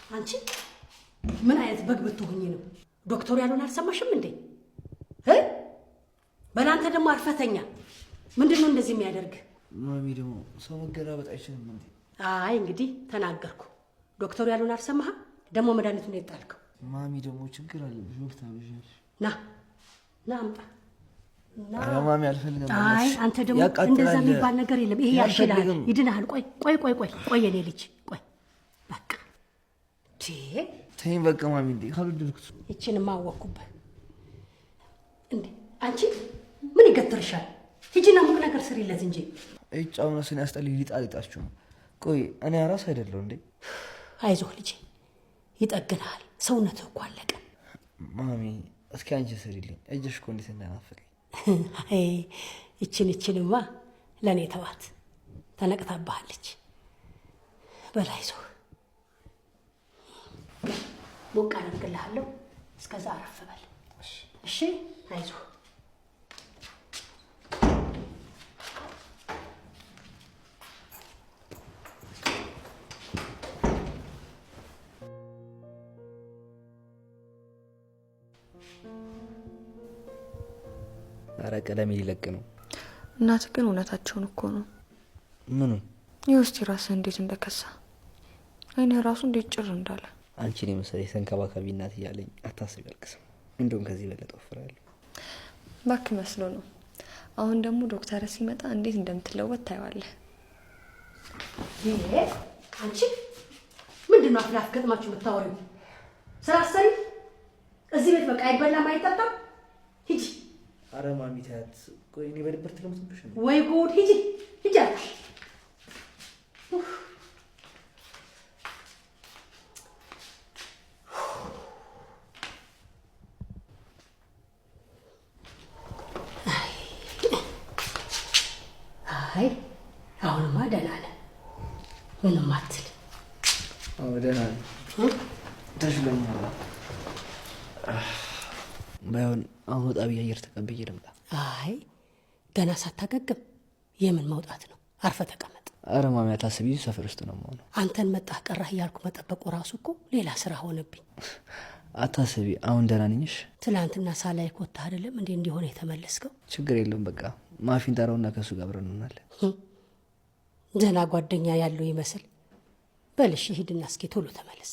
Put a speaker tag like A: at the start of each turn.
A: አንቺ ምን አይነት በግ ብትሆኚ ነው? ዶክተሩ ያሉን አልሰማሽም እንዴ? በላንተ ደግሞ አርፈተኛ ምንድነው እንደዚህ የሚያደርግ?
B: ማሚ ደግሞ ሰው መገላበጥ አይችልም እንዴ?
A: አይ እንግዲህ ተናገርኩ። ዶክተሩ ያሉን አልሰማህም? ደግሞ መድኃኒቱን የጣልከው።
B: ማሚ ደግሞ ችግር አለብሽ፣ ወቅት አብሻለሽ።
A: ና አምጣ።
B: ና ማሚ አልፈልግም።
A: አይ አንተ ደግሞ እንደዛ የሚባል ነገር የለም። ይሄ ያሽላል፣ ይድናል። ቆይ የኔ ልጅ ቆይ በቃ
B: ተይኝ በቃ ማሚ። እንዴ ካልወደድኩት
A: እቺንማ አወኩበት እንዴ። አንቺ ምን ይገትርሻል? ሂጂና ሙቅ ነገር ስሪለት እንጂ
B: እጫው ነው ስን ያስጠልይ ሊጣልጣችሁ። ቆይ እኔ አራስ አይደለሁ እንዴ?
A: አይዞህ ልጅ ይጠግናል። ሰውነትህ እኮ አለቀ።
B: ማሚ እስኪ አንቺ ስሪልኝ። እጅሽ እኮ እንዴት እንዳናፈቀኝ።
A: አይ እቺንማ ለኔ ተዋት፣ ተነቅታባለች። በላይዞህ ሞቅ አደርግልሃለሁ። እስከዛ አረፍ በል እሺ። አይዞህ
B: ኧረ ቀለሜ ሊለቅ ነው።
C: እናት ግን እውነታቸውን እኮ ነው።
B: ምኑ?
C: የውስጥ ራስህ እንዴት እንደከሳ አይነ ራሱ እንዴት ጭር እንዳለ።
B: አንቺን የመሰለሽ ተንከባካቢ እናት እያለኝ አታስቢ፣ አልቅስም። እንደውም ከዚህ በለጠ ወፍራለሁ።
C: እባክህ መስሎ ነው። አሁን ደግሞ ዶክተር ሲመጣ እንዴት እንደምትለወጥ ታየዋለህ።
A: አንቺ ምንድነው አፍላፍ ገጥማችሁ የምታወሪው? ስራ አሰሪ እዚህ ቤት በቃ አይበላም አይጠጣም። ሂጂ።
B: አረ ማሚ ታያት። ቆይ እኔ በድብርት ለምትብሽ ነው
A: ወይ ጉድ! ሂጂ አልኩሽ። አይ አሁንማ ደህና ነህ፣ ምንም አትል።
B: አዎ ደህና ነኝ፣ ተሽሎኛል። ባይሆን አሁን ወጣ ብዬ አየር ተቀብዬ ልምጣ።
A: አይ ገና ሳታገግም የምን መውጣት ነው? አርፈ ተቀመጥ።
B: አረ ማሚ አታስቢ፣ ሰፈር ውስጥ ነው የምሆነው።
A: አንተን መጣህ ቀራህ እያልኩ መጠበቁ ራሱ እኮ ሌላ ስራ ሆነብኝ።
B: አታስቢ፣ አሁን ደህና ነኝሽ።
A: ትላንትና ሳላይ ኮታ አይደለም እንዴ እንዲሆነ የተመለስከው?
B: ችግር የለውም በቃ ማፊን ጠራውና ከሱ ጋር አብረን እንሆናለን።
A: ደህና ጓደኛ ያለው ይመስል። በልሽ ሂድና እስኪ ቶሎ ተመለስ።